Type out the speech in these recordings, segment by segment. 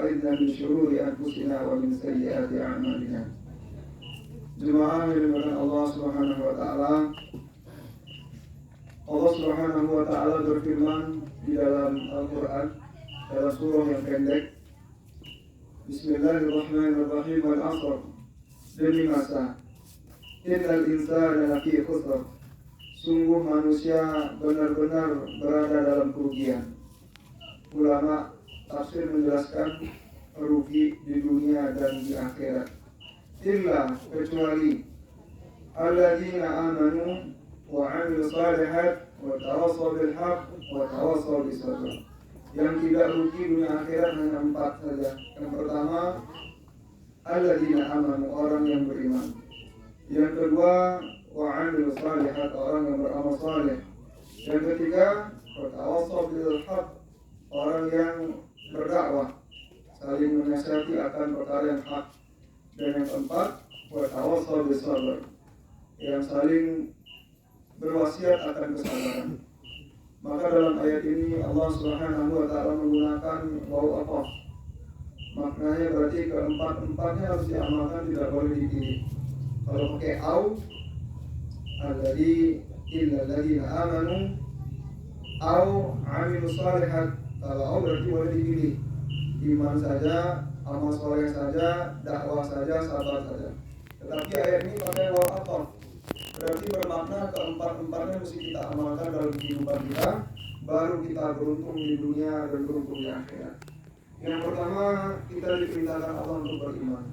وأعذنا من شرور أنفسنا ومن سيئات أعمالنا. Jemaah yang dimuliakan Allah Subhanahu wa taala. Allah Subhanahu wa taala berfirman di dalam Al-Qur'an dalam surah yang pendek. Bismillahirrahmanirrahim. Wal 'asr. Demi masa. Innal insana lafi khusr. Sungguh manusia benar-benar berada dalam kerugian. Ulama tafsir menjelaskan rugi di dunia dan di akhirat. Illa kecuali alladzina amanu wa 'amilus shalihat wa tawassaw bil haqq wa tawassaw bis sabr. Yang tidak rugi dunia akhirat hanya 4 saja. Yang pertama, alladzina amanu, orang yang beriman. Yang kedua, wa 'amilus shalihat, orang yang beramal saleh. Yang ketiga, wa tawassaw bil haqq, orang yang berdakwah, saling menasihati akan perkara yang hak. Dan yang keempat, wa tawassaw bis sabr, yang saling berwasiat akan kesabaran. Maka dalam ayat ini Allah Subhanahu wa taala menggunakan waw athaf. Maknanya berarti keempat-empatnya harus diamalkan, tidak boleh dipilih. Kalau pakai au, alladzi illal ladzina amanu au 'amilus shalihat. Kalau au berarti boleh dipilih. Iman saja, amal soleh saja, dakwah saja, sabar saja. Tetapi ayat ini pakai waw athaf, berarti bermakna keempat-empatnya mesti kita amalkan dalam kehidupan kita, baru kita beruntung di dunia dan beruntung di akhirat. Yang pertama, kita diperintahkan Allah untuk beriman.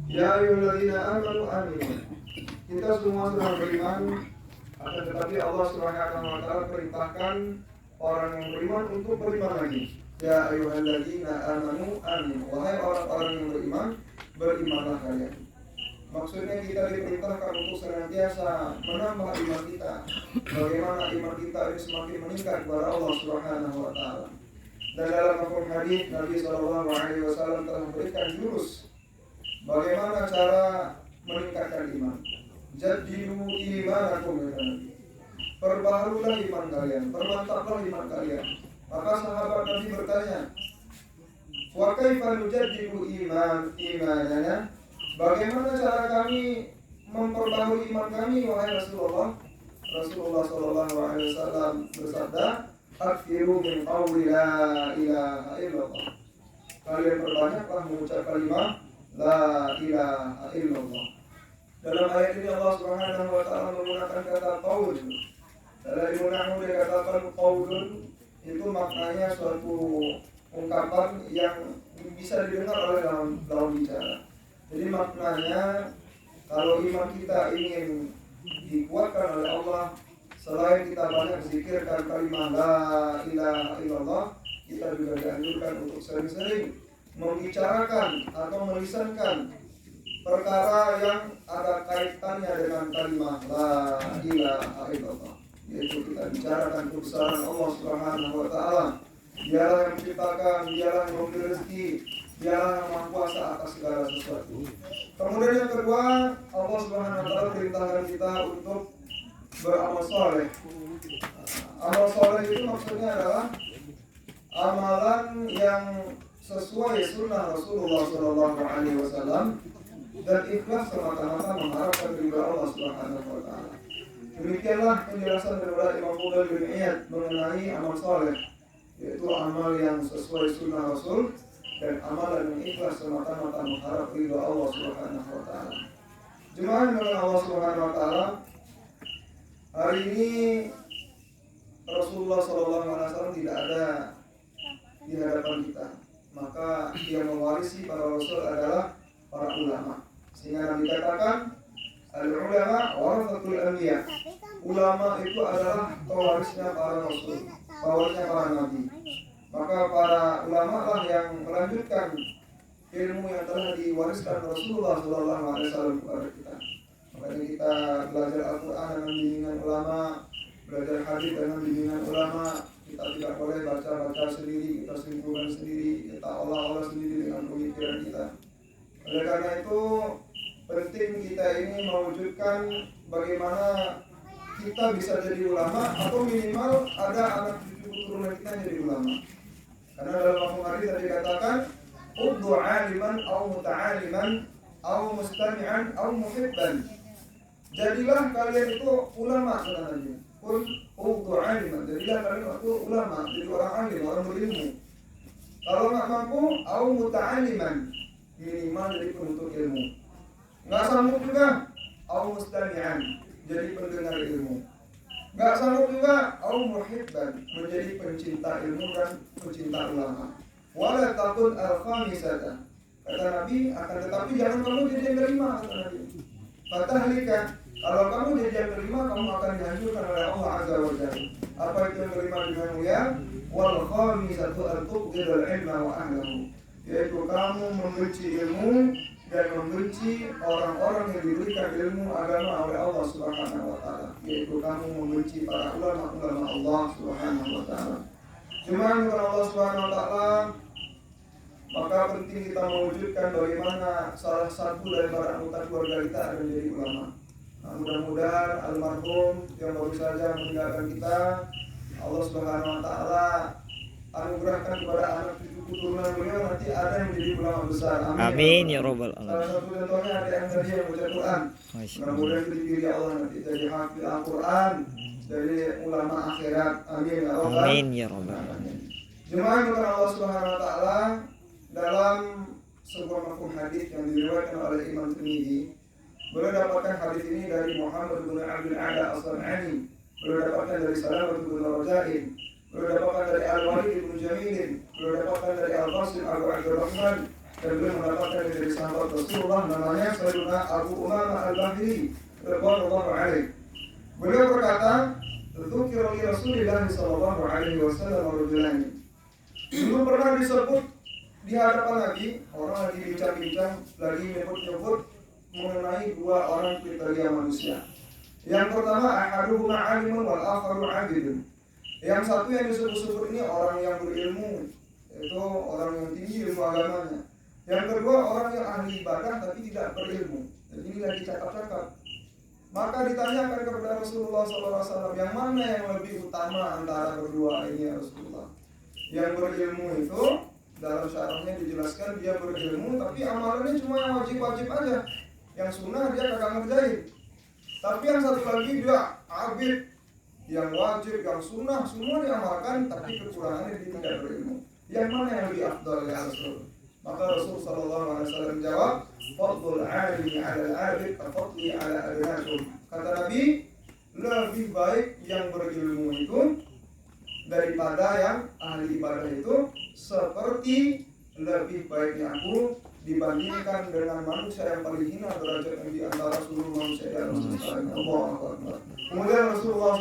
Ya ayyuhalladzina amanu aminu. Kita semua sudah beriman, akan tetapi Allah Subhanahu wa taala perintahkan orang yang beriman untuk beriman lagi. Ya ayyuhalladzina amanu aminu. Wahai orang-orang yang beriman, berimanlah kalian. Maksudnya kita diperintahkan untuk senantiasa menambah iman kita. Bagaimana iman kita ini semakin meningkat kepada Allah Subhanahu wa taala. Dan dalam mafhum hadis Nabi sallallahu alaihi wasallam telah memberikan jurus bagaimana cara meningkatkan iman. Jaddidu imanakum, ya Nabi. Perbaharulah iman kalian, permantaplah iman kalian. Maka sahabat Nabi bertanya, wa kaifa nujaddidu imanana? Bagaimana cara kami memperbaharui iman kami, wahai Rasulullah? Rasulullah sallallahu alaihi wasallam bersabda, "Aktsiru min qawli la ilaha illallah." Kalian perbanyakklah mengucap kalimat la ilaha illallah. Dalam ayat ini Allah Subhanahu wa taala menggunakan kata qaul. Dalam ilmu nahwu dikatakan qaulun itu maknanya suatu ungkapan yang bisa didengar oleh lawan bicara. Jadi maknanya kalau iman kita ingin dikuatkan oleh Allah, selain kita banyak zikirkan kalimat la ilaha illallah, kita juga dianjurkan untuk sering-sering membicarakan atau melisankan perkara yang ada kaitannya dengan kalimat la ilaha illallah. Yaitu kita bicarakan kebesaran Allah Subhanahu wa taala. Dialah yang menciptakan, dialah yang memberi rezeki, dialah yang maha kuasa atas segala sesuatu. Kemudian yang kedua, Allah Subhanahu wa taala perintahkan kita untuk beramal saleh. Amal saleh itu maksudnya adalah amalan yang sesuai sunnah Rasulullah sallallahu alaihi wasallam dan ikhlas semata-mata mengharapkan ridha Allah Subhanahu wa taala. Demikianlah penjelasan daripada Imam Fudail bin Iyad mengenai amal saleh, yaitu amal yang sesuai sunnah Rasul dan amalan yang ikhlas semata-mata mengharap ridha Allah Subhanahu wa taala. Jemaah dengan Allah Subhanahu wa taala, hari ini Rasulullah sallallahu alaihi wasallam tidak ada di hadapan kita. Maka yang mewarisi para rasul adalah para ulama. Sehingga Nabi katakan, al-ulama warathatul anbiya. Ulama itu adalah pewarisnya para rasul, pewarisnya para nabi. Maka para ulama lah yang melanjutkan ilmu yang telah diwariskan Rasulullah sallallahu alaihi wasallam kepada kita. Makanya kita belajar Al-Qur'an dengan bimbingan ulama, belajar hadis dengan bimbingan ulama. Kita tidak boleh baca-baca sendiri, kita simpulkan sendiri, kita olah-olah sendiri dengan pemikiran kita. Oleh karena itu penting kita ini mewujudkan bagaimana kita bisa jadi ulama, atau minimal ada anak cucu keturunan kita yang jadi ulama. Karena dalam mafhum hadis tadi uddu 'aliman aw muta'aliman aw mustami'an aw muhibban. Jadilah kalian itu ulama, kata Nabi. Qul uddu 'aliman, jadilah kalian itu ulama, jadi orang alim, orang berilmu. Kalau nggak mampu, aw muta'aliman, minimal jadi penuntut ilmu. Nggak sanggup juga, aw mustami'an, jadi pendengar ilmu. Nggak sanggup juga, aw muhibban, menjadi pencinta ilmu dan pencinta ulama. Wala takun al-khamisata, kata Nabi, akan tetapi jangan kamu jadi yang kelima, kata Nabi. Fatahlika, kalau kamu jadi yang kelima, kamu akan dihancurkan oleh Allah Azza wa Jalla. Apa itu yang kelima dengan mulia? Wal khamisatu an tuqdil ilma wa ahlahu, yaitu kamu membenci ilmu dan membenci orang-orang yang diberikan ilmu agama oleh Allah Subhanahu wa taala, yaitu kamu membenci para ulama-ulama Allah Subhanahu wa taala. Cuma kepada Allah Subhanahu wa taala, maka penting kita mewujudkan bagaimana salah satu dari para anggota keluarga kita akan menjadi ulama. Nah, mudah-mudahan almarhum yang baru saja meninggalkan kita, Allah Subhanahu wa taala anugerahkan kepada anak cucu keturunan beliau nanti ada yang menjadi ulama besar. Amin. Amin ya rabbal alamin. Salah satu contohnya ada yang tadi yang baca Quran. Mudah-mudahan dipilih Allah nanti jadi hafiz Al-Quran, jadi ulama akhirat. Amin ya rabbal alamin. Amin ya rabbal alamin. Jemaah kepada Allah Subhanahu wa taala, dalam sebuah mafhum hadis yang diriwayatkan oleh Imam Tirmidzi, beliau dapatkan hadis ini dari Muhammad bin Abdul A'la As-San'ani, beliau dapatkan dari Salamah bin Rajain, beliau dapatkan dari Al-Walid bin Jamil, beliau dapatkan dari Al-Qasim Abu Abdurrahman, dan beliau mendapatkan dari sahabat Rasulullah namanya Sayyidina Abu Umamah Al-Bahili radhiyallahu anhu. Beliau berkata, "Dzukira li Rasulillah sallallahu alaihi wasallam rajulani." Belum pernah disebut di hadapan Nabi, orang lagi bincang-bincang, lagi nyebut-nyebut mengenai dua orang kriteria manusia. Yang pertama, ahaduhuma 'alimun wal akharu 'abidun. Yang satu yang disebut-sebut ini orang yang berilmu, yaitu orang yang tinggi ilmu agamanya. Yang kedua, orang yang ahli ibadah tapi tidak berilmu. Jadi ini lagi cakap-cakap. Maka ditanyakan kepada Rasulullah SAW, yang mana yang lebih utama antara kedua ini ya Rasulullah? Yang berilmu itu dalam syarahnya dijelaskan dia berilmu tapi amalannya cuma yang wajib-wajib aja, yang sunnah dia kagak ngerjain. Tapi yang satu lagi dia abid, yang wajib, yang sunnah semua diamalkan tapi kekurangannya dia tidak berilmu. Yang mana yang lebih afdal ya Rasul? Maka Rasul sallallahu alaihi wasallam menjawab, fadlul 'alimi 'ala al-'abid ka fadli 'ala adnakum. Kata Nabi, lebih baik yang berilmu itu daripada yang ahli ibadah itu, seperti lebih baiknya aku dibandingkan dengan manusia yang paling hina derajatnya di antara seluruh manusia di alam semesta. Allahu Akbar. Kemudian Rasulullah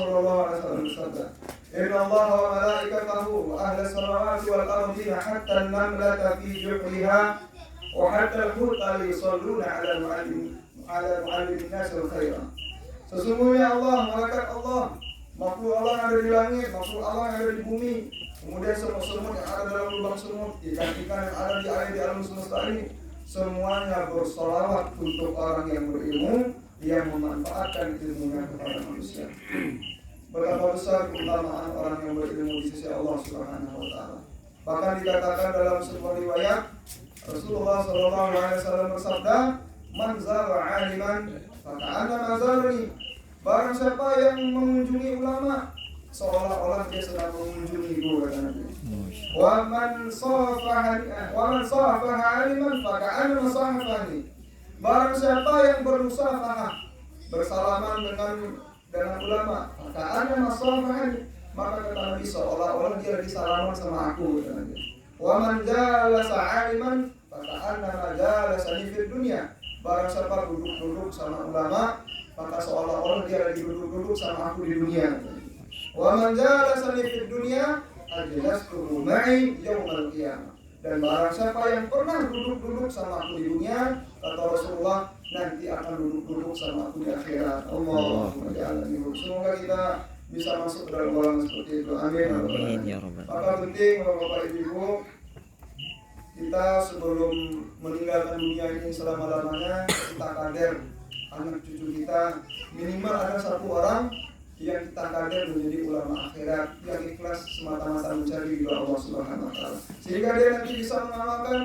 SAW bersabda, Inna Allah wa malaikatahu wa ahla samawati wal ardi hatta an-namlata fi juhriha wa hatta al-huta yusalluna ala mu'allimin nas al-khaira. Sesungguhnya Allah, malaikat Allah, makhluk Allah yang ada di langit, makhluk Allah yang ada di bumi, kemudian semut-semut yang ada dalam lubang semut, ikan-ikan yang ada di air di alam semesta ini, semuanya bersolawat untuk orang yang berilmu yang memanfaatkan ilmunya kepada manusia. Betapa besar keutamaan orang yang berilmu di sisi Allah Subhanahu wa taala. Bahkan dikatakan dalam sebuah riwayat, Rasulullah SAW bersabda, "Man zara 'aliman faka'annama zarani." Barang siapa yang mengunjungi ulama, seolah-olah dia sedang mengunjungi gua, kata Nabi. Wa man safaha 'aliman faka'annama safahani. Barang siapa yang bermusafahah, bersalaman dengan ulama, faka'annama safahani, maka kata Nabi seolah-olah dia lagi salaman sama aku, kata Nabi. Wa man jalasa 'aliman faka'annama jalasani fid dunya. Barang siapa duduk-duduk sama ulama, maka seolah-olah dia lagi duduk-duduk sama aku di dunia. Wa man jalasani fid dunya ajlastuhu ma'i yaumal qiyamah. Dan barang siapa yang pernah duduk-duduk sama aku di dunia, kata Rasulullah, nanti akan duduk-duduk sama aku di akhirat. Allahumma ja'alna minhum. Semoga kita bisa masuk ke dalam golongan seperti itu. Amin. Amin ya rabbal. Maka penting Bapak Ibu, kita sebelum meninggalkan dunia ini selama-lamanya, kita kader anak cucu kita minimal ada satu orang yang kita kader menjadi ulama akhirat yang ikhlas semata-mata mencari ridho Allah Subhanahu wa taala. Sehingga dia nanti bisa mengamalkan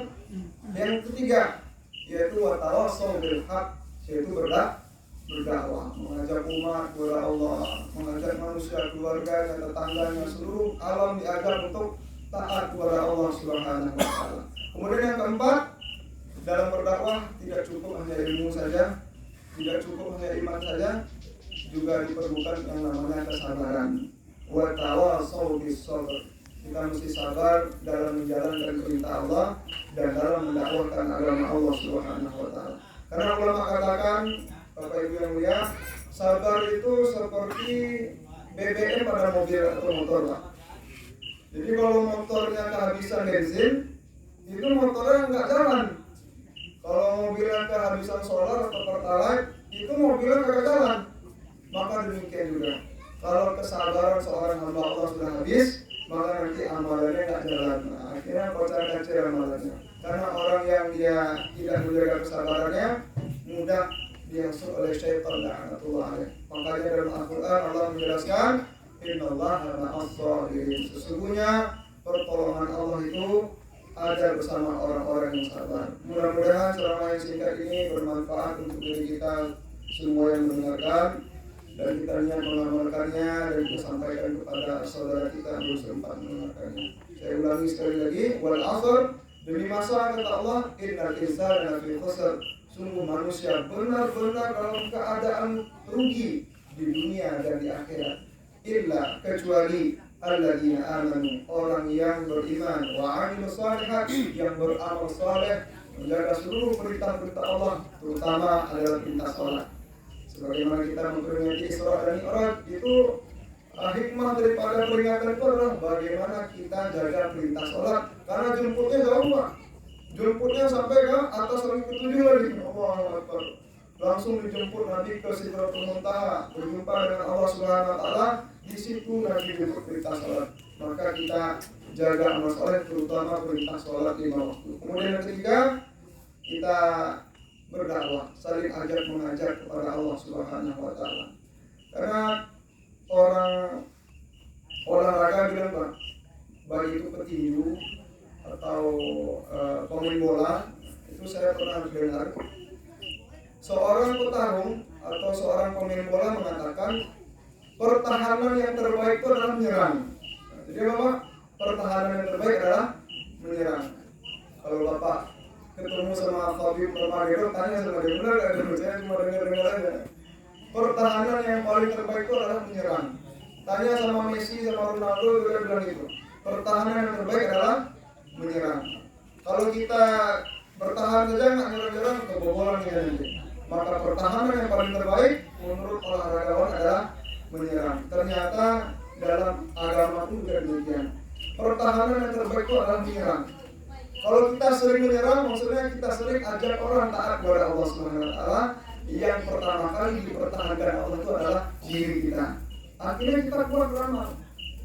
yang ketiga, yaitu watawassaw bil haq, yaitu berdakwah, mengajak umat kepada Allah, mengajak manusia, keluarganya, tetangganya, seluruh alam diajak untuk taat kepada Allah Subhanahu wa taala. Kemudian yang keempat, dalam berdakwah tidak cukup hanya ilmu saja, tidak cukup hanya iman saja, juga diperlukan yang namanya kesabaran. Wa tawassaw bis sabr. Kita mesti sabar dalam menjalankan perintah Allah dan dalam mendakwahkan agama Allah Subhanahu wa taala. Karena ulama katakan, Bapak Ibu yang mulia, sabar itu seperti BBM pada mobil atau motor, Pak. Jadi kalau motornya kehabisan bensin, itu motornya nggak jalan. Kalau mobilnya kehabisan solar atau pertalite, itu mobilnya nggak jalan. Maka demikian juga, kalau kesabaran seorang hamba Allah sudah habis, maka nanti amalannya nggak jalan. Nah, akhirnya kocar-kacir amalannya. Karena orang yang dia tidak menjaga kesabarannya, mudah dihasut oleh syaitan la'natullah alaih. Makanya dalam Al-Quran Allah menjelaskan, innallaha ma'as-sabirin. Sesungguhnya pertolongan Allah itu ada bersama orang-orang yang sabar. Mudah-mudahan ceramah yang singkat ini bermanfaat untuk diri kita semua yang mendengarkan, dan kita niat mengamalkannya dan kita sampaikan kepada saudara kita yang belum sempat mendengarkannya. Saya ulangi sekali lagi, wal asr, demi masa kata Allah, innal insana lafi khusr. Sungguh manusia benar-benar dalam keadaan rugi di dunia dan di akhirat. Illa, kecuali alladzina amanu, orang yang beriman, wa amilus shalihat, yang beramal saleh, menjaga seluruh perintah-perintah Allah, terutama adalah perintah salat. Sebagaimana kita memperingati Isra dan Mi'raj, itu hikmah daripada peringatan itu adalah bagaimana kita jaga perintah salat, karena jemputnya jauh, Pak. Jemputnya sampai ke atas langit ketujuh lagi. Allahu Akbar. Langsung dijemput Nabi ke Sidratul Muntaha, berjumpa dengan Allah Subhanahu wa taala. Di situ Nabi jemput perintah salat. Maka kita jaga amal saleh, terutama perintah salat 5 waktu. Kemudian yang ketiga, kita berdakwah, saling ajak mengajak kepada Allah Subhanahu wa taala. Karena orang olahraga bilang, Pak, baik itu petinju atau pemain bola, itu saya pernah dengar seorang petarung atau seorang pemain bola mengatakan pertahanan yang terbaik itu adalah menyerang. Jadi Bapak, pertahanan yang terbaik adalah menyerang. Kalau Bapak ketemu sama Fabio Permadedo, tanya sama dia, benar gak? Saya cuma dengar aja. Pertahanan yang paling terbaik itu adalah menyerang. Tanya sama Messi, sama Ronaldo, dia bilang gitu. Pertahanan yang terbaik adalah menyerang. Kalau kita bertahan saja nggak nyerang-nyerang, kebobolan kita nanti. Maka pertahanan yang paling terbaik menurut olahragawan adalah menyerang. Ternyata dalam agama pun juga demikian. Pertahanan yang terbaik itu adalah menyerang. Kalau kita sering menyerang, maksudnya kita sering ajak orang taat kepada Allah Subhanahu wa taala. Yang pertama kali dipertahankan Allah itu adalah diri kita. Akhirnya kita kuat beramal.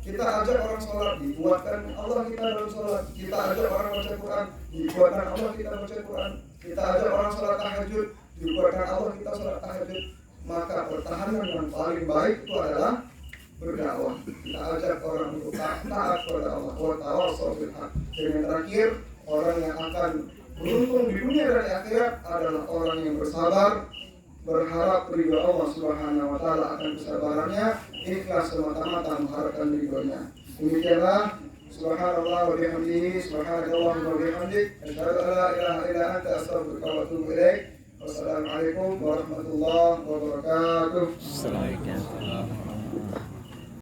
Kita ajak orang sholat, dikuatkan Allah kita dalam sholat. Kita ajak orang baca Quran, dikuatkan Allah kita baca Quran. Kita ajak orang sholat tahajud, dikuatkan Allah kita sholat tahajud. Maka pertahanan yang paling baik itu adalah berdakwah. Kita ajak orang untuk taat kepada Allah. Wa tawassaw bil haq. Dan yang terakhir, orang yang akan beruntung di dunia dan di akhirat adalah orang yang bersabar, berharap ridho Allah Subhanahu wa taala akan kesabarannya, ikhlas semata-mata mengharapkan ridhonya. Demikianlah, subhanallah wa bihamdihi, subhanallah wa bihamdik, asyhadu an la ilaha illa anta, astaghfiruka wa atubu ilaik. Wassalamualaikum warahmatullahi wabarakatuh. Assalamualaikum.